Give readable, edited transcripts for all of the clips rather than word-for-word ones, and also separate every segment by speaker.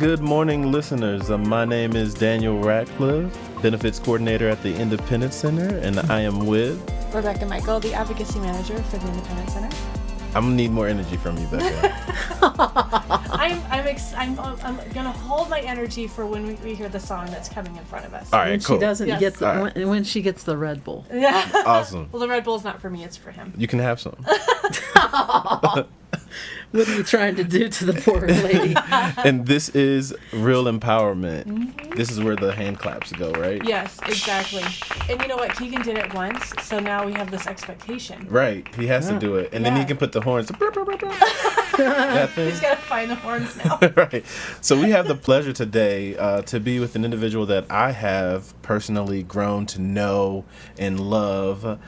Speaker 1: good morning, listeners. My name is Daniel Ratcliffe, Benefits Coordinator at the Independence Center, and I am with
Speaker 2: Rebecca Michael, the Advocacy Manager for the Independence Center.
Speaker 1: I'm gonna need more energy from you, Becca.
Speaker 2: I'm gonna hold my energy for when we hear the song that's coming in front of us.
Speaker 1: All right,
Speaker 3: when
Speaker 1: cool.
Speaker 3: she doesn't
Speaker 2: Yes.
Speaker 3: get the
Speaker 1: All
Speaker 3: when she gets the Red Bull.
Speaker 2: Yeah.
Speaker 1: Awesome.
Speaker 2: Well, the Red Bull's not for me; it's for him.
Speaker 1: You can have some.
Speaker 3: What are you trying to do to the poor lady?
Speaker 1: And this is real empowerment.
Speaker 2: Mm-hmm.
Speaker 1: This is where the hand claps go, right?
Speaker 2: Yes, exactly. And you know what? Keegan did it once, so now we have this expectation.
Speaker 1: Right. He has to do it. And then he
Speaker 2: Yeah.
Speaker 1: can put the horns. That thing.
Speaker 2: He's gotta find the horns now.
Speaker 1: Right. So we have the pleasure today to be with an individual that I have personally grown to know and love.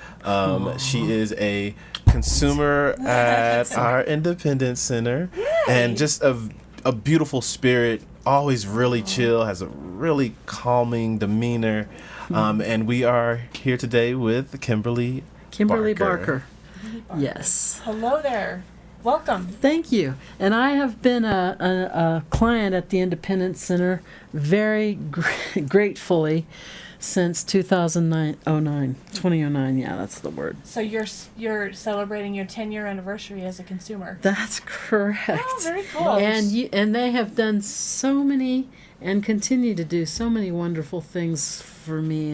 Speaker 1: She is a consumer at our Independence Center.
Speaker 2: Yay.
Speaker 1: And just a beautiful spirit, always really chill, has a really calming demeanor. And we are here today with Kimberly
Speaker 3: Barker. Yes.
Speaker 2: Hello there. Welcome.
Speaker 3: Thank you. And I have been a client at the Independence Center very gratefully since 2009. Yeah, that's the word.
Speaker 2: So you're celebrating your 10-year anniversary as a consumer.
Speaker 3: That's correct.
Speaker 2: Oh, very cool.
Speaker 3: And they have done so many and continue to do so many wonderful things for me,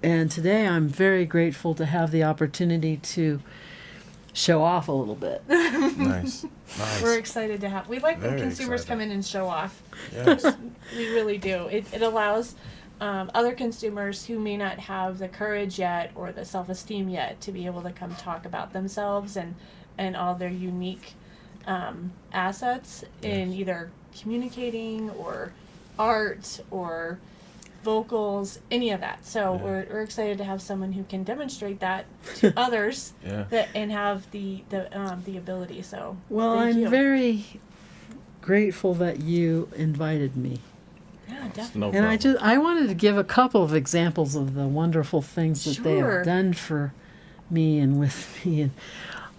Speaker 3: and today I'm very grateful to have the opportunity to show off a little bit.
Speaker 1: Nice.
Speaker 2: We're excited to have. We like when
Speaker 1: Very
Speaker 2: consumers
Speaker 1: excited.
Speaker 2: come in and show off.
Speaker 1: Yes.
Speaker 2: We really do. It allows other consumers who may not have the courage yet or the self-esteem yet to be able to come talk about themselves and all their unique assets in either communicating or art or vocals, any of that. So we're excited to have someone who can demonstrate that to others and have the ability. So
Speaker 3: Well,
Speaker 2: thank
Speaker 3: I'm
Speaker 2: you.
Speaker 3: very grateful that you invited me.
Speaker 2: Yeah, definitely.
Speaker 1: No
Speaker 3: And
Speaker 1: problem.
Speaker 3: I wanted to give a couple of examples of the wonderful things that they
Speaker 2: Sure.
Speaker 3: have done for me and with me. And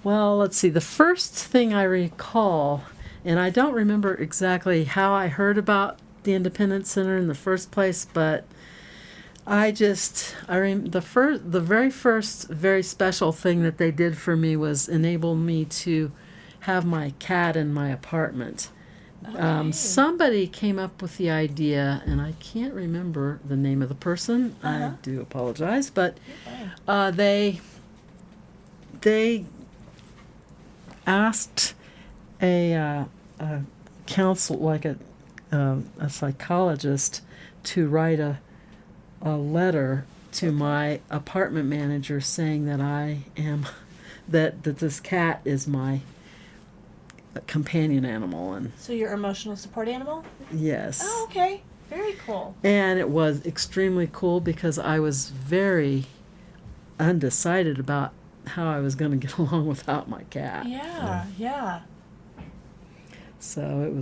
Speaker 3: well, let's see. The first thing I recall, and I don't remember exactly how I heard about the Independence Center in the first place, but the very first very special thing that they did for me was enable me to have my cat in my apartment.
Speaker 2: Okay.
Speaker 3: Somebody came up with the idea, and I can't remember the name of the person. I do apologize, but they asked a counsel, like a psychologist, to write a letter to my apartment manager saying that that this cat is my companion animal. And
Speaker 2: So your emotional support animal?
Speaker 3: yes.
Speaker 2: Oh, okay. Very cool.
Speaker 3: And it was extremely cool because I was very undecided about how I was going to get along without my cat.
Speaker 2: Yeah.
Speaker 3: So it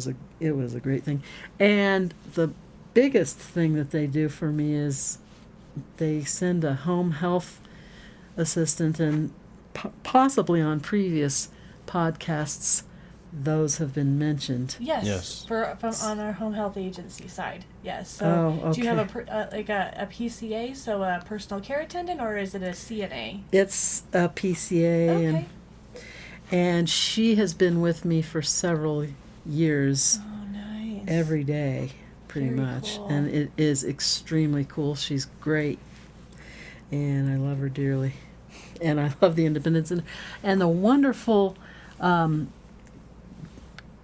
Speaker 3: was a great thing. And the biggest thing that they do for me is they send a home health assistant, and possibly on previous podcasts those have been mentioned.
Speaker 2: Yes. From on our home health agency side. Yes. So
Speaker 3: Oh,
Speaker 2: do you have
Speaker 3: okay.
Speaker 2: a PCA, so a personal care attendant, or is it a CNA?
Speaker 3: It's a PCA,
Speaker 2: Okay.
Speaker 3: and she has been with me for several years,
Speaker 2: Oh, nice.
Speaker 3: every day, pretty
Speaker 2: Very
Speaker 3: much.
Speaker 2: cool.
Speaker 3: And it is extremely cool. She's great, and I love her dearly. And I love the Independence and the wonderful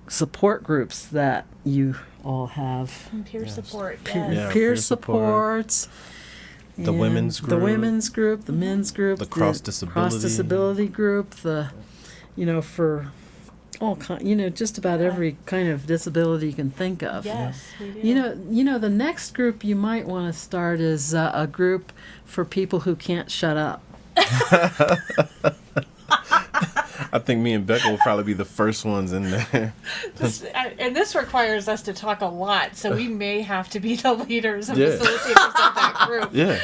Speaker 3: support groups that you all have.
Speaker 2: And peer support.
Speaker 3: Peer,
Speaker 2: Yes.
Speaker 1: Yeah,
Speaker 3: peer
Speaker 1: peer support.
Speaker 3: supports.
Speaker 1: The
Speaker 3: and
Speaker 1: women's
Speaker 3: The
Speaker 1: group.
Speaker 3: women's group, the men's group.
Speaker 1: The cross disability
Speaker 3: group, for all just about every kind of disability you can think of.
Speaker 2: Yes, we do.
Speaker 3: You know, the next group you might want to start is a group for people who can't shut up.
Speaker 1: I think me and Becca will probably be the first ones in there.
Speaker 2: And this requires us to talk a lot, so we may have to be the leaders and
Speaker 1: Yeah.
Speaker 2: facilitators of that group.
Speaker 1: Yeah,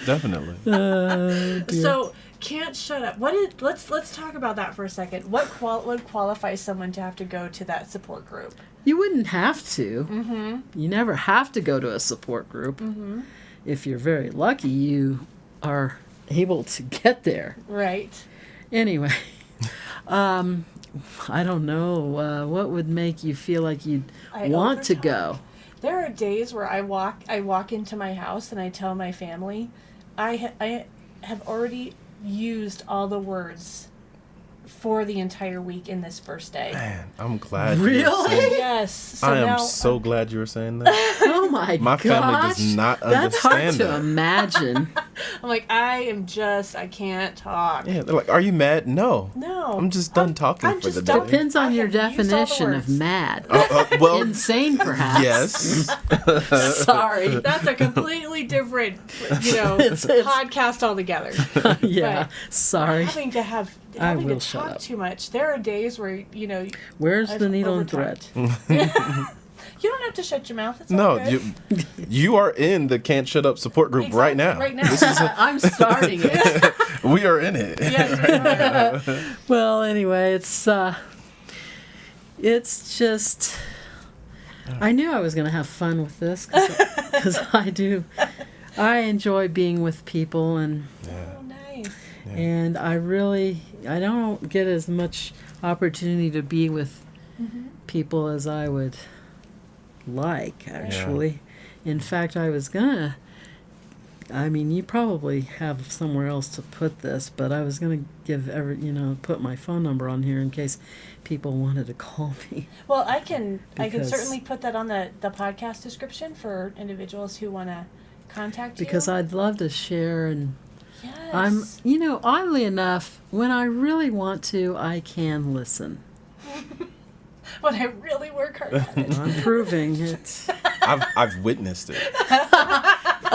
Speaker 1: definitely.
Speaker 3: Dear.
Speaker 2: So, Can't shut up. Let's talk about that for a second. What qualifies someone to have to go to that support group?
Speaker 3: You wouldn't have to.
Speaker 2: Mm-hmm.
Speaker 3: You never have to go to a support group.
Speaker 2: Mm-hmm.
Speaker 3: If you're very lucky, you are able to get there.
Speaker 2: Right.
Speaker 3: Anyway, I don't know. What would make you feel like you'd want to go?
Speaker 2: There are days where I walk into my house and I tell my family, I have already used all the words for the entire week in this first day.
Speaker 1: Man, I'm glad.
Speaker 3: Really?
Speaker 1: You were saying,
Speaker 2: Yes. So
Speaker 1: I am
Speaker 2: now
Speaker 1: so glad you were saying that.
Speaker 3: Oh my
Speaker 1: My
Speaker 3: gosh.
Speaker 1: family does not
Speaker 3: That's hard
Speaker 1: understand
Speaker 3: to
Speaker 1: that.
Speaker 3: imagine.
Speaker 2: I'm like, I can't talk.
Speaker 1: Yeah, they're like, "Are you mad?" No.
Speaker 2: No.
Speaker 1: I'm just done talking
Speaker 2: I'm
Speaker 1: for
Speaker 2: just
Speaker 1: the
Speaker 2: done.
Speaker 1: day.
Speaker 3: Depends on
Speaker 2: I
Speaker 3: your
Speaker 2: have used all the
Speaker 3: definition of
Speaker 2: words.
Speaker 3: mad.
Speaker 1: Well,
Speaker 3: Insane, perhaps.
Speaker 1: yes.
Speaker 3: Sorry.
Speaker 2: That's a completely different,
Speaker 3: It's-
Speaker 2: podcast altogether.
Speaker 3: Yeah.
Speaker 2: But
Speaker 3: Sorry.
Speaker 2: Having to have
Speaker 3: I
Speaker 2: having
Speaker 3: will
Speaker 2: to
Speaker 3: shut
Speaker 2: talk
Speaker 3: up.
Speaker 2: too much. There are days where
Speaker 3: Where's
Speaker 2: I've
Speaker 3: the needle and thread?
Speaker 2: overtalked. You don't have to shut your mouth. It's all
Speaker 1: No,
Speaker 2: good.
Speaker 1: you are in the Can't Shut Up support group right
Speaker 2: Exactly,
Speaker 1: now.
Speaker 2: right now.
Speaker 1: This is
Speaker 3: I'm starting it.
Speaker 1: we are in it.
Speaker 2: Yes, you are.
Speaker 3: Well, anyway, it's just. I knew I was going to have fun with this because I enjoy being with people and
Speaker 2: Oh, nice.
Speaker 3: and I don't get as much opportunity to be with people as I would like, actually. In fact, I was gonna, you probably have somewhere else to put this, but I was gonna put my phone number on here in case people wanted to call me.
Speaker 2: Well, I can
Speaker 3: Because-
Speaker 2: certainly put that on the podcast description for individuals who want to contact you.
Speaker 3: Because I'd love to share, and
Speaker 2: Yes.
Speaker 3: oddly enough, when I really want to, I can listen.
Speaker 2: When I really work hard at it.
Speaker 3: I'm proving it.
Speaker 1: I've witnessed it.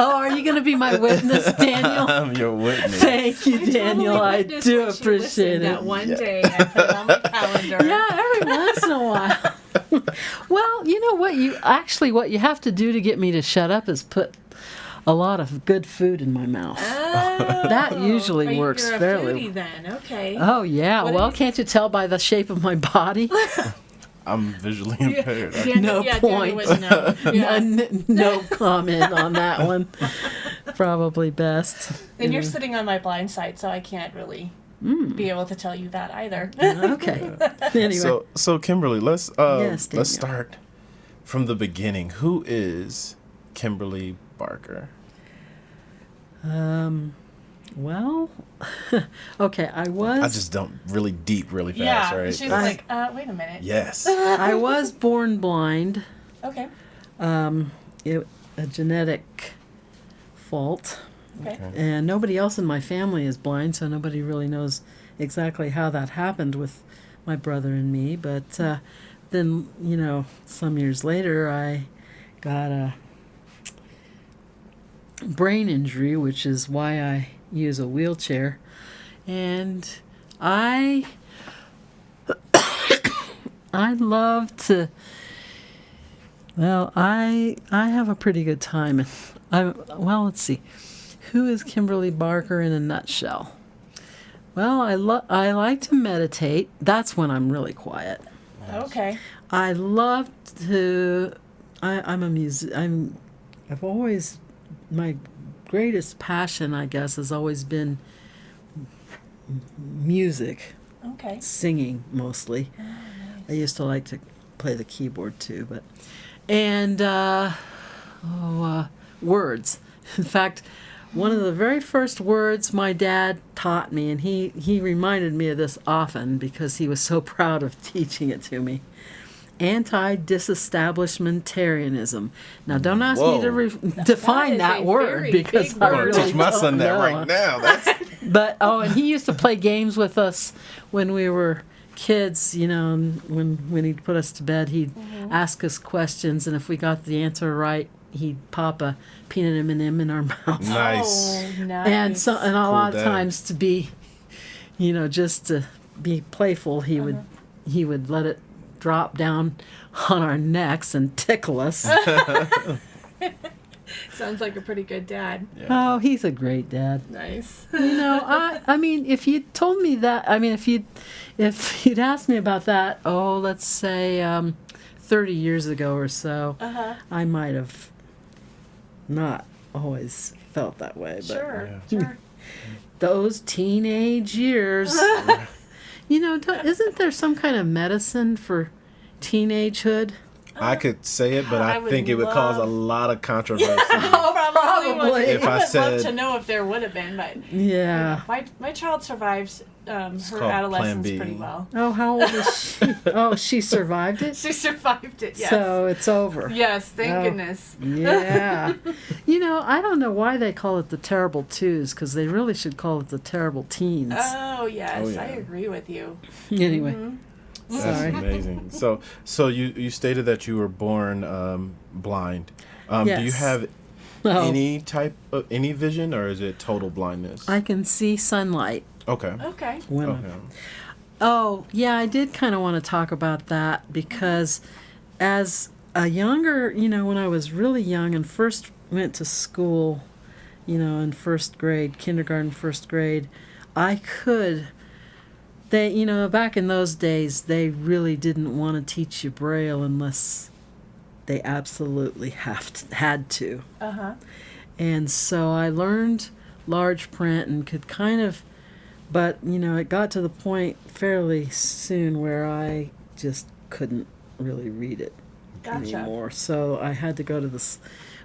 Speaker 3: Oh, are you going to be my witness, Daniel?
Speaker 1: I'm your witness.
Speaker 3: Thank you, Daniel.
Speaker 2: Totally
Speaker 3: I
Speaker 2: witnessed
Speaker 3: do
Speaker 2: when she
Speaker 3: appreciate
Speaker 2: listened
Speaker 3: it.
Speaker 2: That one day I put it on my calendar.
Speaker 3: Yeah, every once in a while. Well, you know what you have to do to get me to shut up is put a lot of good food in my mouth.
Speaker 2: Oh,
Speaker 3: That usually works
Speaker 2: you're a
Speaker 3: fairly-
Speaker 2: foodie then. Okay.
Speaker 3: Oh yeah.
Speaker 2: What
Speaker 3: Well,
Speaker 2: do you-
Speaker 3: can't you tell by the shape of my body?
Speaker 1: I'm visually impaired.
Speaker 3: No
Speaker 2: Daniel
Speaker 3: point.
Speaker 2: would know. Yeah.
Speaker 3: No comment on that one. Probably best.
Speaker 2: And you're sitting on my blind side, so I can't really be able to tell you that either.
Speaker 3: Okay. Anyway.
Speaker 1: So Kimberly, let's
Speaker 3: Yes, Daniel.
Speaker 1: start from the beginning. Who is Kimberly Barker?
Speaker 3: Well, okay, I
Speaker 1: just don't really deep really fast,
Speaker 2: Yeah.
Speaker 1: right?
Speaker 2: She's like, wait a minute.
Speaker 1: Yes.
Speaker 3: I was born blind.
Speaker 2: Okay.
Speaker 3: A genetic fault.
Speaker 2: Okay.
Speaker 3: And nobody else in my family is blind, so nobody really knows exactly how that happened with my brother and me. But then, some years later, I got a brain injury, which is why I use a wheelchair. And I love to. Well, I have a pretty good time. Let's see. Who is Kimberly Barker in a nutshell? Well, I like to meditate. That's when I'm really quiet.
Speaker 2: Okay.
Speaker 3: I love to. I'm a I've always, my greatest passion, I guess, has always been music,
Speaker 2: Okay.
Speaker 3: singing mostly.
Speaker 2: Oh, nice.
Speaker 3: I used to like to play the keyboard too, words. In fact, one of the very first words my dad taught me, and he reminded me of this often because he was so proud of teaching it to me. Anti-disestablishmentarianism. Now, don't ask me to define
Speaker 2: is
Speaker 3: that
Speaker 2: a
Speaker 3: word
Speaker 2: very
Speaker 3: because
Speaker 2: big
Speaker 3: I
Speaker 1: I'm gonna
Speaker 3: really
Speaker 1: teach my
Speaker 3: don't
Speaker 1: son that
Speaker 3: know.
Speaker 1: right now. That's
Speaker 3: But and he used to play games with us when we were kids. And when he'd put us to bed, he'd ask us questions, and if we got the answer right, he'd pop a peanut M&M in our mouth.
Speaker 1: nice.
Speaker 2: Oh, nice.
Speaker 3: And a lot
Speaker 1: Cool
Speaker 3: of
Speaker 1: dad.
Speaker 3: times to be, just to be playful, he would let it drop down on our necks and tickle us.
Speaker 2: Sounds like a pretty good dad.
Speaker 1: Yeah.
Speaker 3: Oh, he's a great dad.
Speaker 2: Nice.
Speaker 3: I mean, if you told me that, I mean, if you'd asked me about that, let's say 30 years ago or so, I might have not always felt that way. But
Speaker 2: Sure.
Speaker 3: those teenage years, isn't there some kind of medicine for teenagehood?
Speaker 1: I could say it, but
Speaker 2: I
Speaker 1: I
Speaker 2: would
Speaker 1: think it would cause a
Speaker 2: love-
Speaker 1: lot of controversy.
Speaker 3: Probably.
Speaker 1: If I
Speaker 2: would
Speaker 1: said-
Speaker 2: love to know if there would have been, but
Speaker 3: Yeah.
Speaker 2: my child survived her
Speaker 1: called
Speaker 2: adolescence
Speaker 1: Plan B.
Speaker 2: pretty well.
Speaker 3: Oh, how old is she? Oh, she survived it?
Speaker 2: She survived it. Yes.
Speaker 3: So it's over.
Speaker 2: Yes. Thank
Speaker 3: Oh.
Speaker 2: goodness.
Speaker 3: Yeah. I don't know why they call it the terrible twos, because they really should call it the terrible teens.
Speaker 2: Oh yes,
Speaker 1: Oh, yeah.
Speaker 2: I agree with you.
Speaker 3: Anyway.
Speaker 1: That's
Speaker 3: Sorry.
Speaker 1: amazing. So you stated that you were born blind. Do you
Speaker 3: Yes.
Speaker 1: have
Speaker 3: Oh,
Speaker 1: any type of any vision, or is it total blindness?
Speaker 3: I can see sunlight.
Speaker 1: Okay.
Speaker 2: Okay.
Speaker 3: When
Speaker 1: Okay.
Speaker 3: Oh, yeah, I did kind of want to talk about that because as a younger, when I was really young and first went to school, in first grade, kindergarten, first grade, back in those days, they really didn't want to teach you Braille unless they absolutely had to. And so I learned large print and could kind of, but it got to the point fairly soon where I just couldn't really read it anymore. So I had to go to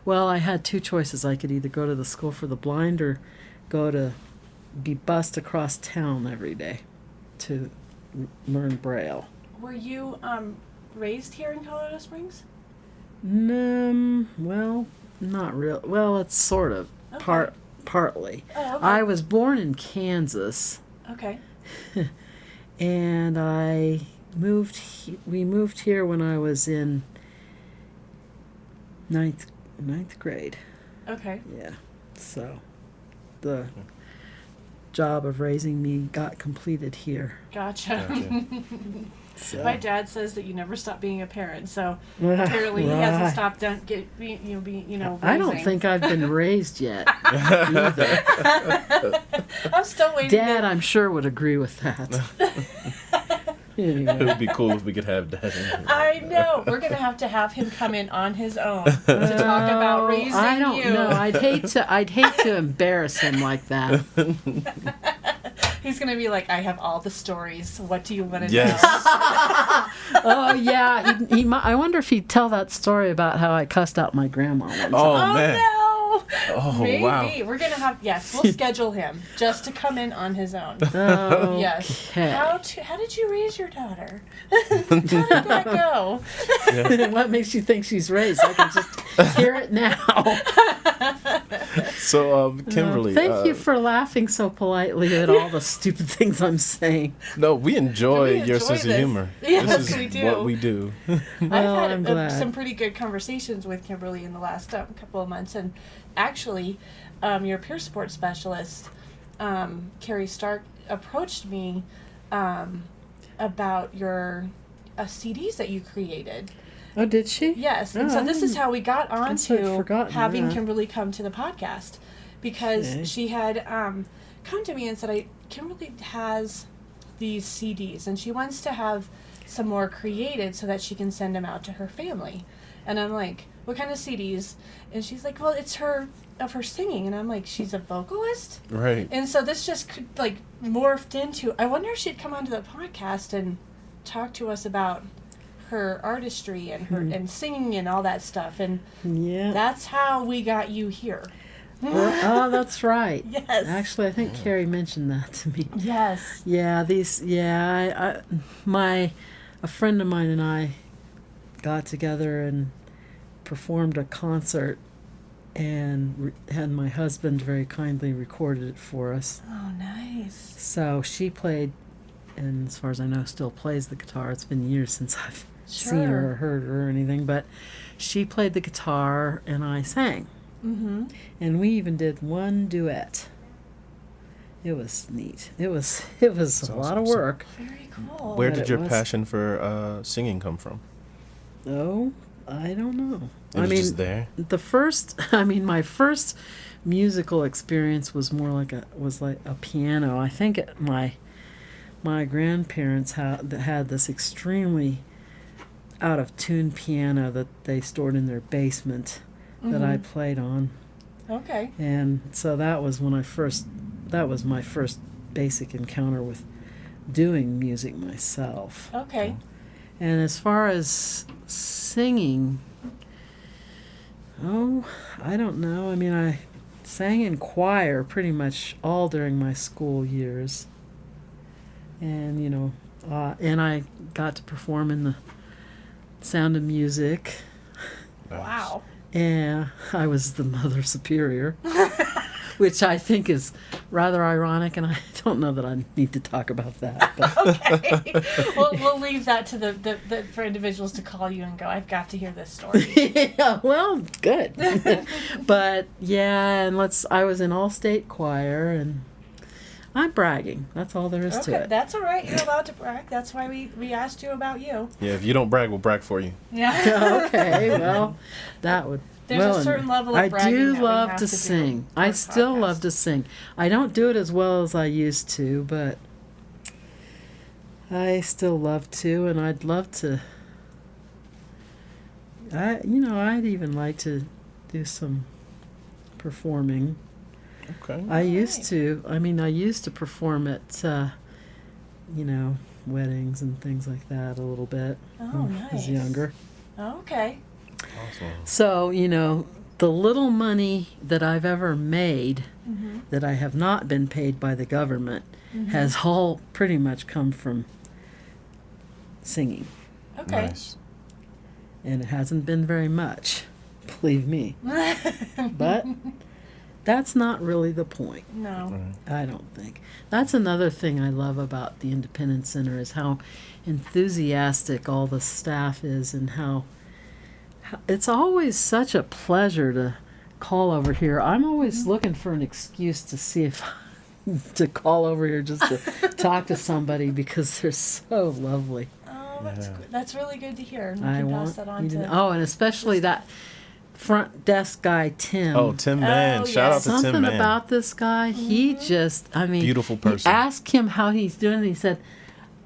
Speaker 3: I had two choices. I could either go to the school for the blind or be bussed across town every day to learn Braille.
Speaker 2: Were you raised here in Colorado Springs?
Speaker 3: Well, not real. Well, it's sort of partly.
Speaker 2: Oh, okay.
Speaker 3: I was born in Kansas,
Speaker 2: Okay.
Speaker 3: and we moved here when I was in ninth grade.
Speaker 2: Okay.
Speaker 3: Yeah. So the job of raising me got completed here.
Speaker 2: Gotcha.
Speaker 3: So.
Speaker 2: My dad says that you never stop being a parent, so apparently he hasn't
Speaker 3: Right.
Speaker 2: stopped raising.
Speaker 3: I don't think I've been raised yet either.
Speaker 2: I'm still waiting.
Speaker 3: Dad, I'm sure, would agree with that.
Speaker 1: It
Speaker 3: Anyway.
Speaker 1: would be cool if we could have Dad in here.
Speaker 2: I know. We're gonna have to have him come in on his own to talk about raising
Speaker 3: I don't
Speaker 2: you.
Speaker 3: know. I'd hate to embarrass him like that.
Speaker 2: He's gonna be like, I have all the stories. What do you want to
Speaker 1: Yes.
Speaker 2: know?
Speaker 3: Oh yeah, he might, I wonder if he'd tell that story about how I cussed out my grandma one time.
Speaker 1: Oh, man.
Speaker 2: No.
Speaker 1: Oh,
Speaker 2: Maybe.
Speaker 1: wow.
Speaker 2: We're gonna have we'll schedule him just to come in on his own.
Speaker 3: Oh,
Speaker 2: Yes.
Speaker 3: okay.
Speaker 2: How did you raise your daughter? How did that go?
Speaker 3: What makes you think she's raised? I can just hear it now.
Speaker 1: So, Kimberly.
Speaker 3: Thank you for laughing so politely at all the stupid things I'm saying.
Speaker 1: No, we enjoy
Speaker 2: We
Speaker 1: your
Speaker 2: enjoy
Speaker 1: sense of
Speaker 2: this.
Speaker 1: humor.
Speaker 2: Yes,
Speaker 1: this is
Speaker 2: we do.
Speaker 1: what we do.
Speaker 3: Well,
Speaker 2: I've
Speaker 3: I'm
Speaker 2: had
Speaker 3: glad.
Speaker 2: some pretty good conversations with Kimberly in the last couple of months, and actually, your peer support specialist, Carrie Stark, approached me about your CDs that you created.
Speaker 3: Oh, did she?
Speaker 2: Yes, and
Speaker 3: Oh,
Speaker 2: so this is how we got
Speaker 3: guess I'd
Speaker 2: onto
Speaker 3: forgotten
Speaker 2: having
Speaker 3: that.
Speaker 2: Kimberly come to the podcast, because
Speaker 3: Okay.
Speaker 2: she had come to me and said, Kimberly has these CDs and she wants to have some more created so that she can send them out to her family. And I'm like, what kind of CDs? And she's like, well, it's her singing. And I'm like, she's a vocalist?
Speaker 1: Right.
Speaker 2: And so this just morphed into, I wonder if she'd come onto the podcast and talk to us about her artistry and her and singing and all that stuff. And
Speaker 3: Yeah.
Speaker 2: that's how we got you here.
Speaker 3: Oh, that's right.
Speaker 2: Yes.
Speaker 3: Actually, I think Carrie mentioned that to me.
Speaker 2: Yes.
Speaker 3: Yeah, a friend of mine and I got together and performed a concert, and had my husband very kindly recorded it for us.
Speaker 2: Oh, nice.
Speaker 3: So she played, and as far as I know, still plays the guitar. It's been years since I've seen her or heard her or anything, but she played the guitar and I sang.
Speaker 2: Mm-hmm.
Speaker 3: And we even did one duet. It was neat. It was a lot of
Speaker 1: awesome.
Speaker 3: work.
Speaker 2: Very cool.
Speaker 1: Where
Speaker 3: But
Speaker 1: did
Speaker 3: it
Speaker 1: your
Speaker 3: was-
Speaker 1: passion for singing come from?
Speaker 3: Oh, I don't know.
Speaker 1: It was just there.
Speaker 3: My first musical experience was more like a piano. I think my grandparents had this extremely out of tune piano that they stored in their basement that I played on.
Speaker 2: Okay.
Speaker 3: And so that was my first basic encounter with doing music myself.
Speaker 2: Okay.
Speaker 3: And as far as singing, I don't know. I mean, I sang in choir pretty much all during my school years. And, and I got to perform in the Sound of Music.
Speaker 2: Wow.
Speaker 3: Yeah, I was the Mother Superior, which I think is rather ironic, and I don't know that I need to talk about that. But.
Speaker 2: Okay. We'll leave that to the for individuals to call you and go, I've got to hear this story.
Speaker 3: Yeah, well, good. But, yeah, and I was in all-state choir, and I'm bragging. That's all there is to it.
Speaker 2: That's all right. You're allowed to brag. That's why we asked you about you.
Speaker 1: Yeah, if you don't brag, we'll brag for you.
Speaker 2: Yeah.
Speaker 3: Okay, well, that would...
Speaker 2: There's a certain level of bragging
Speaker 3: I do
Speaker 2: that we
Speaker 3: love
Speaker 2: have
Speaker 3: to
Speaker 2: to do
Speaker 3: sing.
Speaker 2: for
Speaker 3: I
Speaker 2: a
Speaker 3: still
Speaker 2: podcast.
Speaker 3: love to sing. I don't do it as well as I used to, but I still love to, and I'd love to... I'd even like to do some performing.
Speaker 1: Okay.
Speaker 3: I used to perform at, weddings and things like that a little bit
Speaker 2: Oh,
Speaker 3: when I was
Speaker 2: nice.
Speaker 3: younger.
Speaker 2: Okay.
Speaker 1: Awesome.
Speaker 3: So, the little money that I've ever made
Speaker 2: Mm-hmm.
Speaker 3: that I have not been paid by the government has all pretty much come from singing.
Speaker 2: Okay.
Speaker 1: Nice.
Speaker 3: And it hasn't been very much, believe me. But that's not really the point.
Speaker 2: No.
Speaker 3: I don't think. That's another thing I love about the Independence Center is how enthusiastic all the staff is, and how it's always such a pleasure to call over here. I'm always looking for an excuse to see if to call over here just to talk to somebody because they're so lovely.
Speaker 2: Oh,
Speaker 1: Yeah.
Speaker 2: that's really good to hear. We
Speaker 3: I
Speaker 2: can
Speaker 3: want
Speaker 2: pass that on
Speaker 3: you
Speaker 2: to...
Speaker 3: to know. Oh, and especially that front desk guy, Tim.
Speaker 1: Oh, Tim Mann.
Speaker 2: Oh,
Speaker 1: Shout out
Speaker 2: yes.
Speaker 1: to
Speaker 3: Something
Speaker 1: Tim Mann.
Speaker 3: about this guy, he just,
Speaker 1: Beautiful
Speaker 3: You
Speaker 1: person.
Speaker 3: ask him how he's doing, and he said,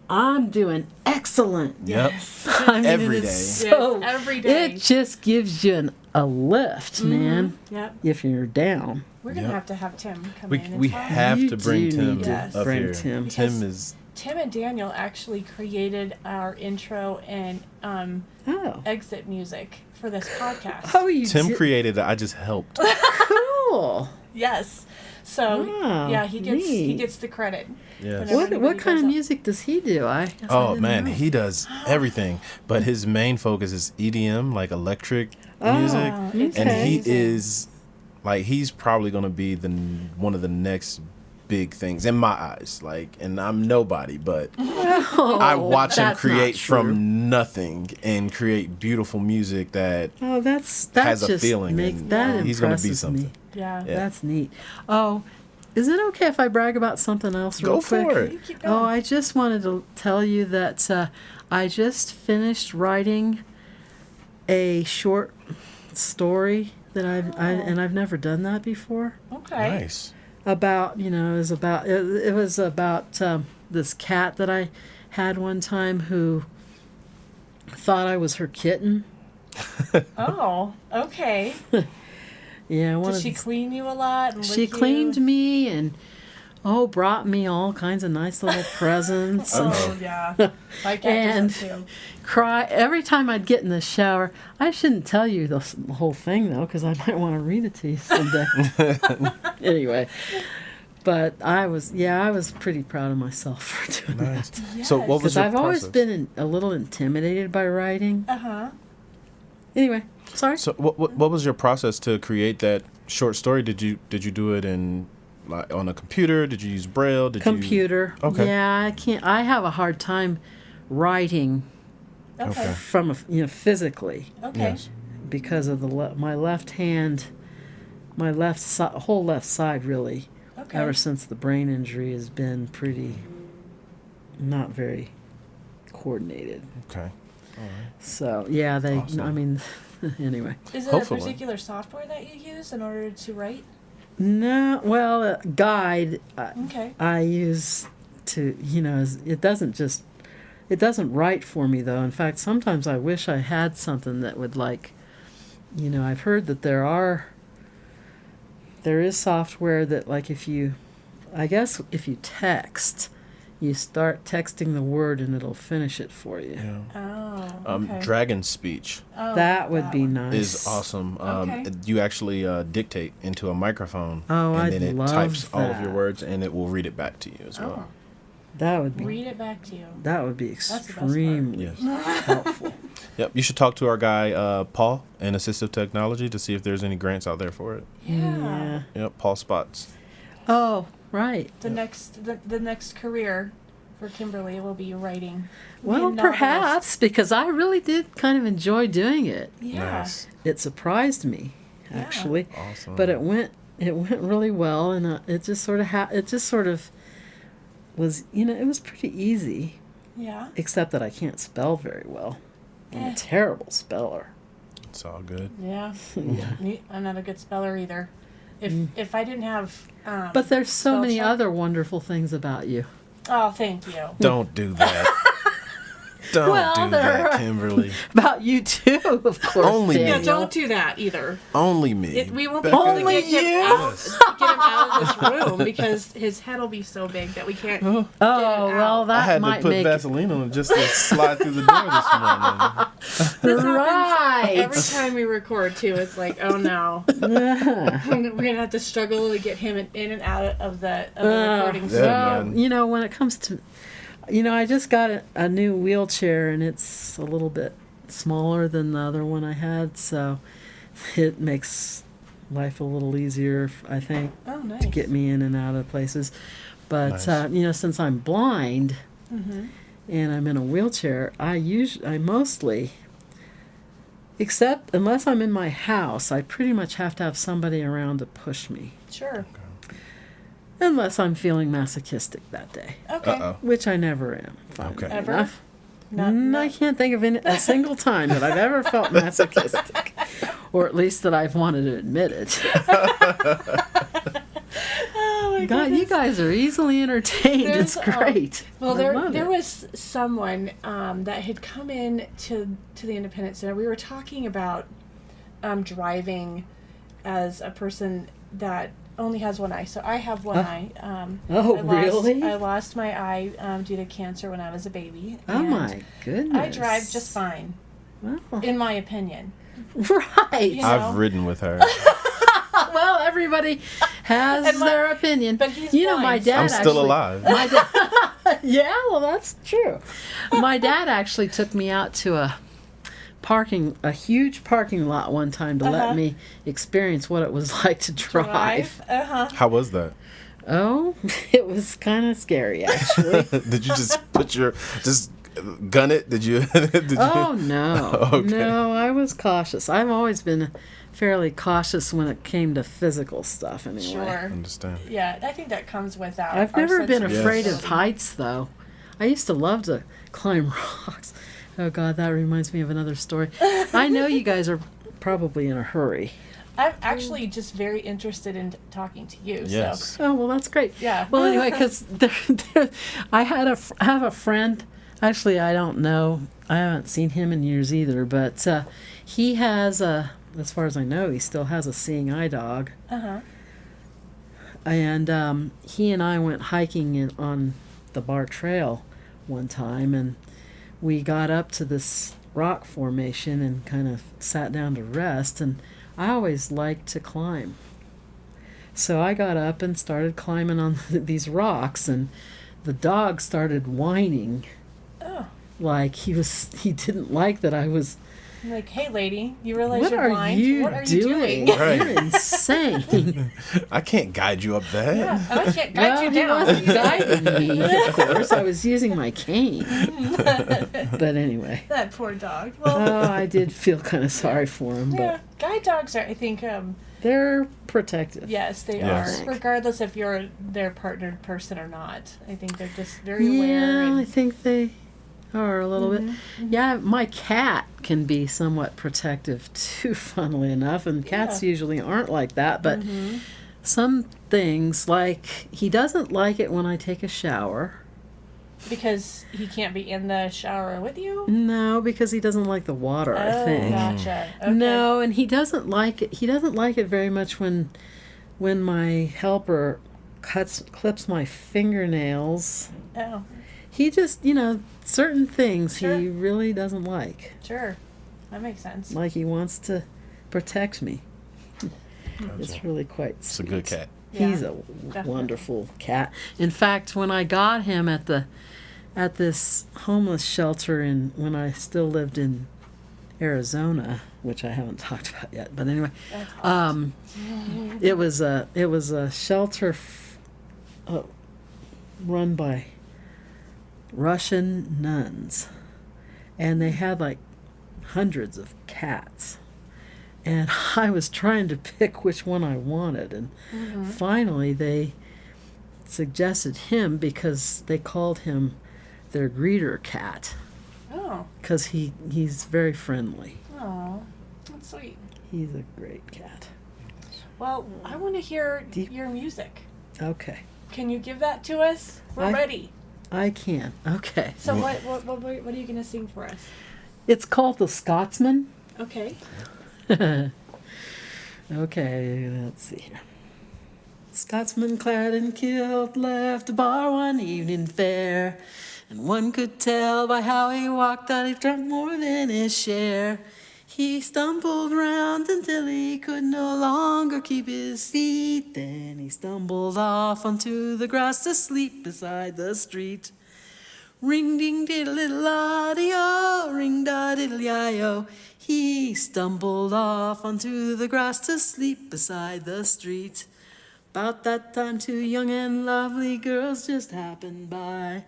Speaker 3: I'm doing excellent.
Speaker 1: Yep.
Speaker 3: I mean,
Speaker 1: Every
Speaker 3: it
Speaker 1: day.
Speaker 3: is so,
Speaker 2: Yes, every day.
Speaker 3: It just gives you a lift, man,
Speaker 2: Yep.
Speaker 3: if you're down.
Speaker 2: We're going
Speaker 1: Yep.
Speaker 2: to have Tim come
Speaker 1: We
Speaker 2: in and
Speaker 1: we
Speaker 2: talk.
Speaker 1: have
Speaker 3: You
Speaker 1: to bring
Speaker 3: do
Speaker 1: Tim
Speaker 3: need
Speaker 2: to
Speaker 1: up
Speaker 3: bring
Speaker 1: here.
Speaker 3: Tim.
Speaker 1: Tim is
Speaker 2: Tim and Daniel actually created our intro and
Speaker 3: Oh.
Speaker 2: exit music for this podcast.
Speaker 3: Oh, you
Speaker 1: Tim
Speaker 3: did-
Speaker 1: created it. I just helped.
Speaker 3: Cool.
Speaker 2: Yes. So
Speaker 3: Wow,
Speaker 2: yeah, he
Speaker 3: neat.
Speaker 2: gets the credit.
Speaker 1: Yes.
Speaker 2: Whenever
Speaker 3: What
Speaker 2: anybody
Speaker 3: kind
Speaker 2: does
Speaker 3: of
Speaker 2: that.
Speaker 3: music does he do? I guess I
Speaker 1: Oh
Speaker 3: didn't
Speaker 1: man,
Speaker 3: know.
Speaker 1: he does everything, but his main focus is EDM, like electric
Speaker 3: Oh,
Speaker 1: music,
Speaker 2: it's
Speaker 1: and he
Speaker 2: amazing.
Speaker 1: is like he's probably gonna be one of the next big things in my eyes. Like, and I'm nobody, but
Speaker 3: Oh,
Speaker 1: I watch him
Speaker 3: that's not
Speaker 1: create
Speaker 3: true.
Speaker 1: from nothing and create beautiful music that
Speaker 3: Oh, that
Speaker 1: has a
Speaker 3: just
Speaker 1: feeling,
Speaker 3: makes
Speaker 1: and
Speaker 3: that
Speaker 1: he's gonna be
Speaker 3: impresses
Speaker 1: something.
Speaker 3: me.
Speaker 2: Yeah.
Speaker 1: Yeah.
Speaker 3: That's neat. Oh, is it okay if I brag about something else real
Speaker 1: Go
Speaker 3: quick?
Speaker 1: for
Speaker 2: You
Speaker 1: it.
Speaker 2: keep going.
Speaker 3: Oh, I just wanted to tell you that I just finished writing a short story that I've never done that before.
Speaker 2: Okay.
Speaker 1: Nice.
Speaker 3: About it was about this cat that I had one time who thought I was her kitten.
Speaker 2: Oh, okay.
Speaker 3: Yeah,
Speaker 2: Did she clean you a lot? And
Speaker 3: She
Speaker 2: lick you?
Speaker 3: cleaned me and brought me all kinds of nice little presents.
Speaker 2: Oh yeah. My cat
Speaker 3: And-
Speaker 2: does that too.
Speaker 3: Cry every time I'd get in the shower. I shouldn't tell you the whole thing though, because I might want to read it to you someday. Anyway, but I was pretty proud of myself for doing
Speaker 1: Nice.
Speaker 3: that.
Speaker 1: So what was
Speaker 3: Because
Speaker 1: your
Speaker 3: I've always
Speaker 1: process?
Speaker 3: been a little intimidated by writing.
Speaker 2: Uh-huh.
Speaker 3: Anyway, sorry.
Speaker 1: So what was your process to create that short story? Did you do it in like on a computer? Did you use Braille?
Speaker 3: Computer.
Speaker 1: Okay.
Speaker 3: Yeah, I can't. I have a hard time writing
Speaker 2: Okay.
Speaker 3: from physically
Speaker 2: Okay.
Speaker 1: Yes.
Speaker 3: because of my left hand, my whole left side really.
Speaker 2: Okay.
Speaker 3: Ever since the brain injury has been pretty not very coordinated.
Speaker 1: Okay.
Speaker 3: So yeah, they.
Speaker 1: Awesome.
Speaker 3: I mean, anyway.
Speaker 2: Is it
Speaker 1: Hopefully.
Speaker 2: a particular software that you use in order to write?
Speaker 3: No, well, guide
Speaker 2: Okay.
Speaker 3: I use to, it doesn't write for me though. In fact, sometimes I wish I had something that would I've heard that there is software that if you text, you start texting the word and it'll finish it for you.
Speaker 1: Yeah.
Speaker 2: Oh, okay.
Speaker 1: Dragon Speech
Speaker 2: Oh,
Speaker 3: That would be
Speaker 2: one.
Speaker 3: nice.
Speaker 1: is awesome.
Speaker 2: Okay.
Speaker 1: You actually dictate into a microphone,
Speaker 3: Oh,
Speaker 1: and
Speaker 3: I'd
Speaker 1: then it
Speaker 3: love
Speaker 1: types all of your
Speaker 3: that.
Speaker 1: words, and it will read it back to you as well.
Speaker 2: Oh,
Speaker 3: That would be
Speaker 2: read it back to you.
Speaker 3: that would be
Speaker 2: the best part.
Speaker 3: extremely
Speaker 1: Yes.
Speaker 3: helpful.
Speaker 1: Yep. You should talk to our guy Paul in assistive technology to see if there's any grants out there for it.
Speaker 2: Yeah.
Speaker 1: Yep. Paul Spots.
Speaker 3: Oh, right.
Speaker 2: The next career for Kimberly will be writing. Be a
Speaker 3: Well,
Speaker 2: novelist.
Speaker 3: perhaps because I really did kind of enjoy doing it.
Speaker 2: Yeah.
Speaker 1: Nice.
Speaker 3: It surprised me,
Speaker 2: Yeah.
Speaker 3: actually,
Speaker 1: Awesome.
Speaker 3: but it went really well, and it just sort of was it was pretty easy,
Speaker 2: Yeah.
Speaker 3: except that I can't spell very well. I'm
Speaker 2: Eh.
Speaker 3: a terrible speller.
Speaker 1: It's all good.
Speaker 2: Yeah.
Speaker 3: Yeah.
Speaker 2: I'm not a good speller either. If I didn't have
Speaker 3: But there's so
Speaker 2: spell
Speaker 3: many
Speaker 2: check-
Speaker 3: other wonderful things about you.
Speaker 2: Oh, thank you.
Speaker 1: Don't do that. Don't
Speaker 3: Well,
Speaker 1: do
Speaker 3: there
Speaker 1: that,
Speaker 3: are-
Speaker 1: Kimberly.
Speaker 3: About you too, of course.
Speaker 1: Only me.
Speaker 2: Yeah,
Speaker 3: Daniel.
Speaker 2: don't do that either.
Speaker 1: Only me.
Speaker 2: We won't be
Speaker 1: Becca.
Speaker 2: able to
Speaker 3: Only
Speaker 2: get him
Speaker 3: you?
Speaker 2: out,
Speaker 1: Yes.
Speaker 2: get him out of this room because his head will be so big that we can't.
Speaker 3: Oh
Speaker 2: Get it
Speaker 3: well,
Speaker 2: out.
Speaker 3: that
Speaker 1: I had to
Speaker 3: might
Speaker 1: put
Speaker 3: make
Speaker 1: Vaseline on it just to slide through the door this morning.
Speaker 2: This
Speaker 3: right.
Speaker 2: happens every time we record too. It's like, oh no,
Speaker 3: Yeah.
Speaker 2: we're gonna have to struggle to get him in and out of the recording
Speaker 1: Yeah,
Speaker 2: studio.
Speaker 3: Well,
Speaker 1: man.
Speaker 3: when it comes to, I just got a new wheelchair and it's a little bit smaller than the other one I had, so it makes life a little easier, I think,
Speaker 2: Oh, nice.
Speaker 3: to get me in and out of places. But
Speaker 1: Nice.
Speaker 3: since I'm blind
Speaker 2: Mm-hmm.
Speaker 3: and I'm in a wheelchair, I mostly, except unless I'm in my house, I pretty much have to have somebody around to push me.
Speaker 2: Sure.
Speaker 3: Unless I'm feeling masochistic that day,
Speaker 2: Okay.
Speaker 1: Uh-oh.
Speaker 3: which I never am. Fine
Speaker 1: Okay.
Speaker 2: Ever?
Speaker 3: enough.
Speaker 2: Not,
Speaker 3: I
Speaker 2: not,
Speaker 3: can't think of a single time that I've ever felt masochistic, or at least that I've wanted to admit it.
Speaker 2: oh my
Speaker 3: God,
Speaker 2: goodness.
Speaker 3: you guys are easily entertained. It's
Speaker 2: There's,
Speaker 3: great.
Speaker 2: Well,
Speaker 3: I
Speaker 2: there
Speaker 3: love
Speaker 2: there
Speaker 3: it.
Speaker 2: was someone that had come in to the Independence Center. We were talking about driving as a person that only has one eye. So I have one eye.
Speaker 3: Oh,
Speaker 2: I lost,
Speaker 3: really?
Speaker 2: I lost my eye due to cancer when I was a baby.
Speaker 3: Oh
Speaker 2: and
Speaker 3: my goodness!
Speaker 2: I drive just fine,
Speaker 3: Well,
Speaker 2: in my opinion.
Speaker 3: right.
Speaker 2: You know?
Speaker 1: I've ridden with her.
Speaker 3: Well, everybody has
Speaker 2: And my-
Speaker 3: their opinion.
Speaker 2: but he's
Speaker 3: my
Speaker 2: blind,
Speaker 3: dad.
Speaker 1: I'm still
Speaker 3: actually-
Speaker 1: alive.
Speaker 3: My dad, yeah, well, that's true. My dad actually took me out to a huge parking lot one time to
Speaker 2: Uh-huh.
Speaker 3: let me experience what it was like to drive.
Speaker 2: Uh-huh.
Speaker 1: How was that?
Speaker 3: Oh, it was kind of scary, actually.
Speaker 1: Did you just just gun it? Did you?
Speaker 3: Oh no,
Speaker 1: Okay.
Speaker 3: no, I was cautious. I've always been fairly cautious when it came to physical stuff. Anyway,
Speaker 2: Sure.
Speaker 1: Understand.
Speaker 2: Yeah, I think that comes with our
Speaker 3: I've
Speaker 2: our
Speaker 3: never
Speaker 2: sense
Speaker 3: been
Speaker 2: of
Speaker 3: afraid of
Speaker 2: responsibility.
Speaker 3: heights, though. I used to love to climb rocks. Oh God, that reminds me of another story. I know you guys are probably in a hurry.
Speaker 2: I'm actually just very interested in talking to you.
Speaker 1: Yes.
Speaker 2: So
Speaker 3: Oh well, that's great.
Speaker 2: yeah.
Speaker 3: Well, anyway, because I have a friend. Actually, I don't know. I haven't seen him in years either. But he has as far as I know, he still has a seeing eye dog.
Speaker 2: Uh-huh.
Speaker 3: And he and I went hiking on the Bar Trail one time, and we got up to this rock formation and kind of sat down to rest. And I always liked to climb. So I got up and started climbing on these rocks, and the dog started whining
Speaker 2: Oh.
Speaker 3: like he didn't like that I was.
Speaker 2: I'm like, hey, lady, you realize
Speaker 3: What
Speaker 2: you're
Speaker 3: are
Speaker 2: blind?
Speaker 3: you
Speaker 2: What are you
Speaker 3: doing?
Speaker 2: doing?
Speaker 1: Right.
Speaker 3: You're insane.
Speaker 1: I can't guide you up that.
Speaker 2: Yeah, I can't guide
Speaker 3: Well,
Speaker 2: you
Speaker 3: he
Speaker 2: down.
Speaker 3: wasn't guiding me, of course. I was using my cane. But anyway,
Speaker 2: That poor dog. Well,
Speaker 3: oh, I did feel kind of sorry for him,
Speaker 2: yeah,
Speaker 3: but
Speaker 2: guide dogs are, I think,
Speaker 3: they're protective.
Speaker 2: yes, they
Speaker 1: Yes.
Speaker 2: are. Regardless if you're their partnered person or not. I think they're just very aware.
Speaker 3: Yeah, I
Speaker 2: And,
Speaker 3: think they or a little bit. Yeah, my cat can be somewhat protective too, funnily enough, and cats usually aren't like that, but some things, like he doesn't like it when I take a shower.
Speaker 2: Because he can't be in the shower with you?
Speaker 3: No, because he doesn't like the water, I think.
Speaker 2: Gotcha. Okay.
Speaker 3: No, and he doesn't like it. He doesn't like it very much when my helper clips my fingernails.
Speaker 2: Oh,
Speaker 3: He just, certain things he really doesn't like.
Speaker 2: sure. That makes sense.
Speaker 3: Like he wants to protect me. It's really quite
Speaker 1: It's a
Speaker 3: sweet.
Speaker 1: good cat.
Speaker 3: He's a
Speaker 2: definitely.
Speaker 3: wonderful cat. In fact, when I got him at this homeless shelter when I still lived in Arizona, which I haven't talked about yet, but anyway,
Speaker 2: That's hot.
Speaker 3: it was a shelter run by Russian nuns, and they had like hundreds of cats. And I was trying to pick which one I wanted, and finally they suggested him because they called him their greeter cat
Speaker 2: Oh,
Speaker 3: because he's very friendly.
Speaker 2: oh, that's sweet.
Speaker 3: He's a great cat.
Speaker 2: Well, I want to hear
Speaker 3: Deep-
Speaker 2: your music.
Speaker 3: Okay,
Speaker 2: Can you give that to us? We're ready.
Speaker 3: I can. Okay,
Speaker 2: So what are you going to sing for us?
Speaker 3: it's called The Scotsman.
Speaker 2: Okay.
Speaker 3: Okay, let's see here. Scotsman clad in kilt left the bar one evening fair, and one could tell by how he walked that he drunk more than his share. He stumbled round until he could no longer keep his feet, then he stumbled off onto the grass to sleep beside the street. Ring ding diddle diddle io, ring da diddle io. He stumbled off onto the grass to sleep beside the street. About that time 2 young and lovely girls just happened by.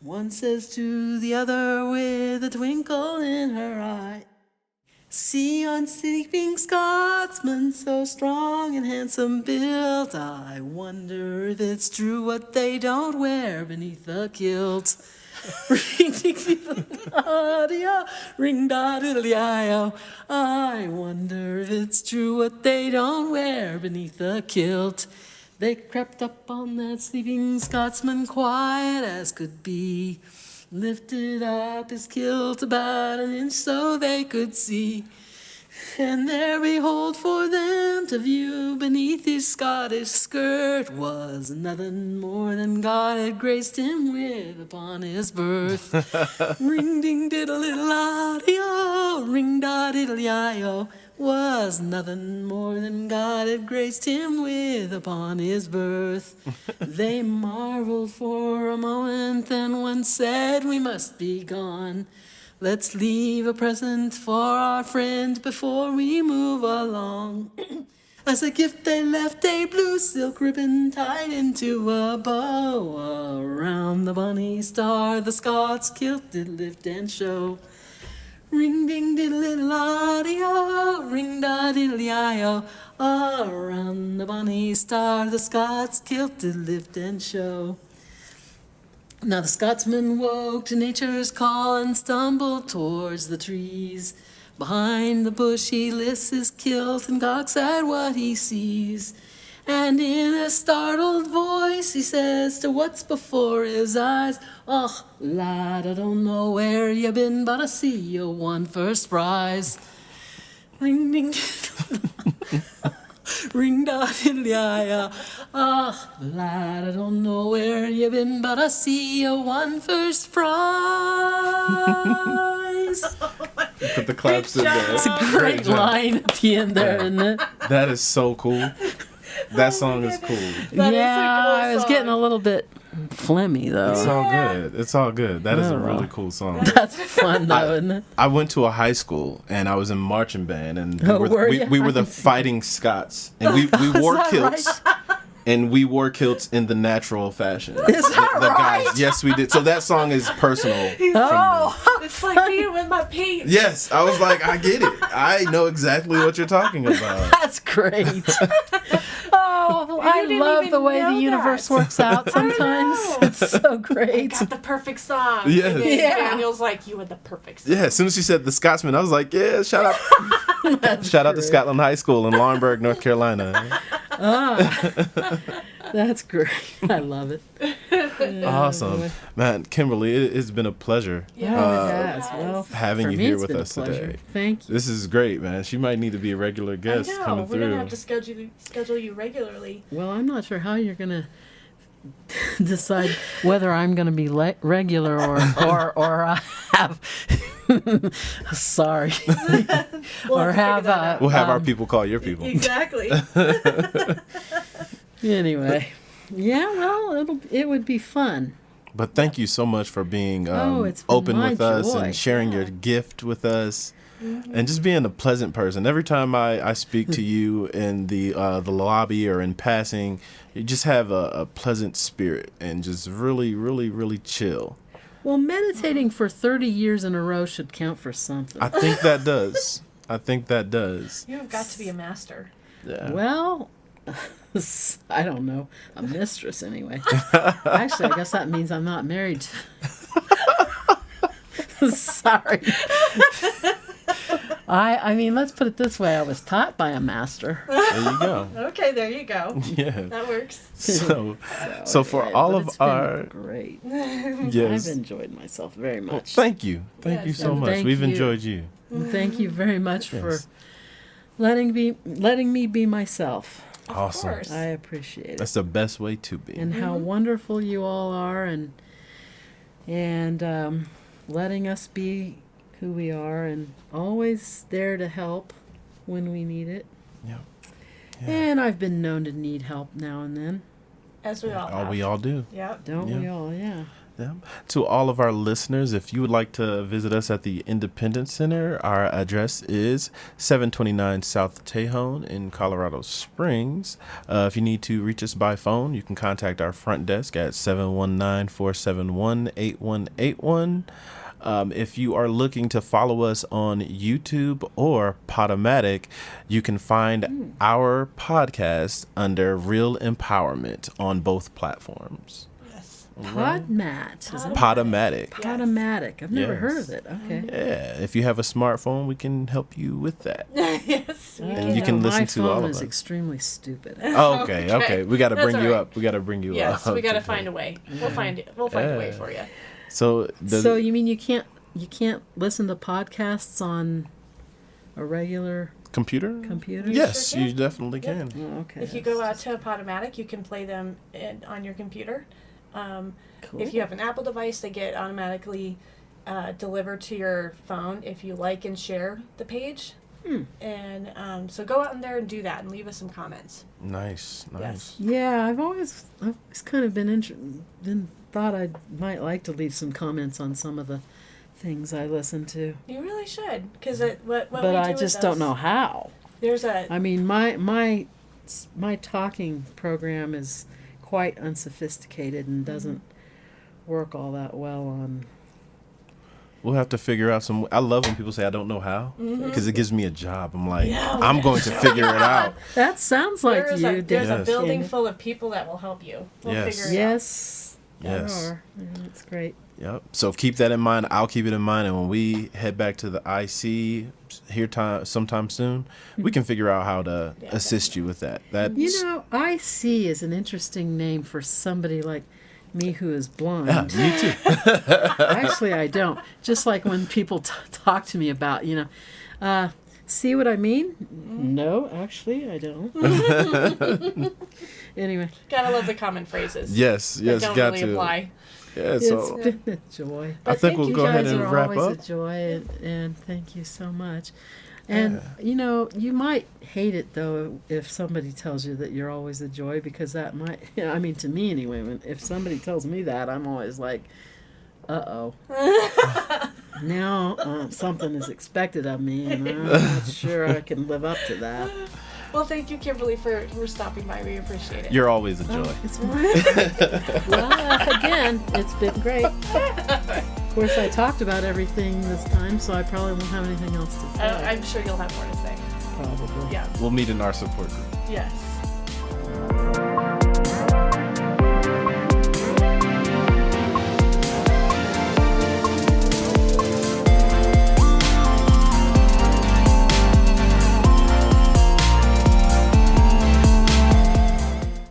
Speaker 3: One says to the other with a twinkle in her eye, "See yon sleeping Scotsman, so strong and handsome built, I wonder if it's true what they don't wear beneath the kilt." Ring ding diddle ring da diddle I wonder if it's true what they don't wear beneath the kilt. They crept up on that sleeping Scotsman quiet as could be, lifted up his kilt about an inch so they could see. And there behold for them to view beneath his Scottish skirt was nothing more than God had graced him with upon his birth. Ring ding diddle diddle io, ring da diddle io, was nothing more than God had graced him with upon his birth. They marveled for a moment, then one said, "We must be gone. Let's leave a present for our friend before we move along." As a gift they left a blue silk ribbon tied into a bow. Around the bonny star the Scots kilt did lift and show. Ring ding diddle diddle io, ring da diddle io. Around the bonny star the Scots kilt did lift and show. Now the Scotsman woke to nature's call and stumbled towards the trees. Behind the bush he lifts his kilt and gawks at what he sees. And in a startled voice he says to what's before his eyes, "Och, lad, I don't know where you been, but I see you won first prize." Ring ding ring da diddle io. "Ah, lad, I don't know where you been, but I see you won first prize."
Speaker 1: Put the claps in there.
Speaker 2: It's a
Speaker 3: Great
Speaker 1: job.
Speaker 3: line at the end there, isn't it?
Speaker 1: That is so cool. That song is cool.
Speaker 2: That is a cool
Speaker 3: I was
Speaker 2: song.
Speaker 3: getting a little bit phlegmy
Speaker 1: It's
Speaker 3: though.
Speaker 1: all good. It's all good. That is a
Speaker 3: Oh, well.
Speaker 1: really cool song.
Speaker 3: That's fun though, isn't it?
Speaker 1: I went to a high school and I was in marching band, and
Speaker 3: Oh, were you?
Speaker 1: we were the Fighting Scots, and we wore
Speaker 3: that
Speaker 1: kilts. And we wore kilts in the natural fashion.
Speaker 3: Is that
Speaker 1: the
Speaker 3: right?
Speaker 1: guys, yes, we did. So that song is personal.
Speaker 3: Oh,
Speaker 2: It's like being with my peeps.
Speaker 1: Yes, I was like, I get it. I know exactly what you're talking about.
Speaker 3: that's great. Oh, I
Speaker 2: didn't
Speaker 3: love
Speaker 2: even
Speaker 3: the way
Speaker 2: know
Speaker 3: the universe
Speaker 2: that.
Speaker 3: works out sometimes.
Speaker 2: know.
Speaker 3: It's so
Speaker 2: I
Speaker 3: great.
Speaker 2: got the perfect song.
Speaker 1: Yes.
Speaker 2: And then
Speaker 3: Yeah.
Speaker 2: Daniel's like, you had the perfect song.
Speaker 1: Yeah, as soon as she said the Scotsman, I was like, yeah, shout out shout out to
Speaker 3: great.
Speaker 1: Scotland High School in Laurinburg, North Carolina.
Speaker 3: That's great. I love it.
Speaker 1: Awesome.
Speaker 3: boy.
Speaker 1: Man, Kimberly, it's been a pleasure
Speaker 3: Yeah, it has. Well,
Speaker 1: having
Speaker 3: for
Speaker 1: you
Speaker 3: me,
Speaker 1: here
Speaker 3: it's
Speaker 1: with
Speaker 3: been a
Speaker 1: us
Speaker 3: pleasure.
Speaker 1: today.
Speaker 3: Thank you.
Speaker 1: This is great, man. She might need to be a regular guest
Speaker 2: I know.
Speaker 1: coming
Speaker 2: We're
Speaker 1: through.
Speaker 2: going to have to schedule you regularly.
Speaker 3: Well, I'm not sure how you're going to decide whether I'm going to be regular or have sorry or have
Speaker 1: We'll have our people call your people.
Speaker 2: Exactly.
Speaker 3: anyway. Yeah, well, it would be fun.
Speaker 1: But thank you so much for being
Speaker 3: it's been
Speaker 1: open
Speaker 3: my
Speaker 1: with us
Speaker 3: joy.
Speaker 1: and sharing your gift with us. And just being a pleasant person. Every time I speak to you in the lobby or in passing, you just have a pleasant spirit and just really, really, really chill.
Speaker 3: Well, meditating for 30 years in a row should count for something.
Speaker 1: I think that does. I think that does.
Speaker 2: You have got to be a master.
Speaker 1: Yeah.
Speaker 3: Well, I don't know. A mistress, anyway. Actually, I guess that means I'm not married to... Sorry. I mean, let's put it this way. I was taught by a master.
Speaker 1: There you go.
Speaker 2: Okay, there you go.
Speaker 1: Yeah.
Speaker 2: That works.
Speaker 1: So for
Speaker 3: anyway,
Speaker 1: all
Speaker 3: but
Speaker 1: of
Speaker 3: it's been
Speaker 1: our
Speaker 3: great.
Speaker 1: yes.
Speaker 3: I've enjoyed myself very
Speaker 1: Well,
Speaker 3: much.
Speaker 1: thank you. Thank
Speaker 2: Yes,
Speaker 1: you so
Speaker 3: and
Speaker 1: much.
Speaker 3: thank
Speaker 1: We've
Speaker 3: you.
Speaker 1: enjoyed you.
Speaker 3: And thank you very much for
Speaker 1: Yes.
Speaker 3: letting me be myself.
Speaker 2: Of
Speaker 1: Awesome.
Speaker 2: course.
Speaker 3: I appreciate it.
Speaker 1: That's the best way to be.
Speaker 3: And how wonderful you all are, and letting us be who we are, and always there to help when we need it.
Speaker 1: Yeah.
Speaker 3: And I've been known to need help now and then.
Speaker 2: As we all have.
Speaker 1: We all do.
Speaker 2: Yep.
Speaker 3: Don't we
Speaker 1: Yeah.
Speaker 3: all? Yeah.
Speaker 1: Yeah. To all of our listeners, if you would like to visit us at the Independence Center, our address is 729 South Tejon in Colorado Springs. If you need to reach us by phone, you can contact our front desk at 719-471-8181. If you are looking to follow us on YouTube or Podomatic, you can find our podcast under Real Empowerment on both platforms.
Speaker 2: Yes.
Speaker 3: Podmat. Is it?
Speaker 1: Podomatic.
Speaker 3: Podomatic. I've never
Speaker 1: Yes.
Speaker 3: heard of it. Okay.
Speaker 1: Yeah, if you have a smartphone, we can help you with that.
Speaker 2: Yes. We
Speaker 1: And you can
Speaker 3: my
Speaker 1: listen to
Speaker 3: phone
Speaker 1: all of
Speaker 3: is
Speaker 1: us.
Speaker 3: extremely stupid.
Speaker 1: Oh, okay. We got to
Speaker 2: That's
Speaker 1: bring
Speaker 2: all
Speaker 1: you
Speaker 2: right.
Speaker 1: up. We got to bring you
Speaker 2: Yes,
Speaker 1: up.
Speaker 2: we got to
Speaker 1: today.
Speaker 2: find a way. We'll find it. We'll find a way
Speaker 1: Yeah.
Speaker 2: for you.
Speaker 1: So,
Speaker 3: So you mean you can't listen to podcasts on a regular
Speaker 1: computer?
Speaker 3: computer?
Speaker 1: Yes,
Speaker 2: Sure
Speaker 1: you
Speaker 2: can.
Speaker 1: definitely
Speaker 2: Yep.
Speaker 1: can.
Speaker 3: Oh, okay.
Speaker 2: If you go out to Podomatic, you can play them on your computer.
Speaker 3: Cool.
Speaker 2: If you have an Apple device, they get automatically delivered to your phone if you like and share the page. And so go out in there and do that and leave us some comments.
Speaker 1: Nice.
Speaker 2: Yes.
Speaker 3: Yeah, I've always kind of been thought I might like to leave some comments on some of the things I listen to,
Speaker 2: You really should, because what we
Speaker 3: but
Speaker 2: do
Speaker 3: I
Speaker 2: with
Speaker 3: just don't
Speaker 2: those-
Speaker 3: know how.
Speaker 2: There's a
Speaker 3: I mean, my talking program is quite unsophisticated and doesn't work all that well on.
Speaker 1: We'll have to figure out some. I love when people say I don't know how because it gives me a job. I'm like,
Speaker 2: Yeah,
Speaker 1: I'm going to figure it out.
Speaker 3: That sounds like
Speaker 2: there's
Speaker 3: you,
Speaker 2: a
Speaker 3: Dan.
Speaker 2: there's a
Speaker 1: Yes.
Speaker 2: building full of people that will help you. We'll
Speaker 1: Yes.
Speaker 2: figure it
Speaker 3: Yes.
Speaker 1: Yes.
Speaker 3: There are. Yeah, it's great.
Speaker 1: Yep. So keep that in mind. I'll keep it in mind. And when we head back to the IC here sometime soon, we can figure out how to
Speaker 2: Yeah,
Speaker 1: assist you with that. That's,
Speaker 3: You know, IC is an interesting name for somebody like me who is blind.
Speaker 1: yeah, me too.
Speaker 3: Actually, I don't. Just like when people talk to me about, see what I mean? No, actually, I don't. Anyway,
Speaker 2: out. Gotta love the common phrases.
Speaker 1: Yes.
Speaker 2: that
Speaker 1: Yes.
Speaker 2: don't
Speaker 1: Got
Speaker 2: really
Speaker 1: to.
Speaker 2: apply.
Speaker 1: Yeah.
Speaker 3: it's
Speaker 1: So
Speaker 3: been a joy.
Speaker 1: I think we'll
Speaker 3: You
Speaker 1: go ahead
Speaker 3: guys
Speaker 1: and
Speaker 3: are
Speaker 1: wrap
Speaker 3: always
Speaker 1: up.
Speaker 3: a joy, and thank you so much. And, you might hate it, though, if somebody tells you that you're always a joy, because that might, I mean, to me anyway, if somebody tells me that, I'm always like, uh-oh. Now something is expected of me, and I'm not sure I can live up to that.
Speaker 2: Well, thank you, Kimberly, for stopping by. We appreciate it.
Speaker 1: you're always a joy.
Speaker 3: It's well, again, it's been great. Of course, I talked about everything this time, so I probably won't have anything else to say.
Speaker 2: I'm sure you'll have more to say.
Speaker 3: Probably.
Speaker 2: Yeah.
Speaker 1: We'll meet in our support group.
Speaker 2: Yes.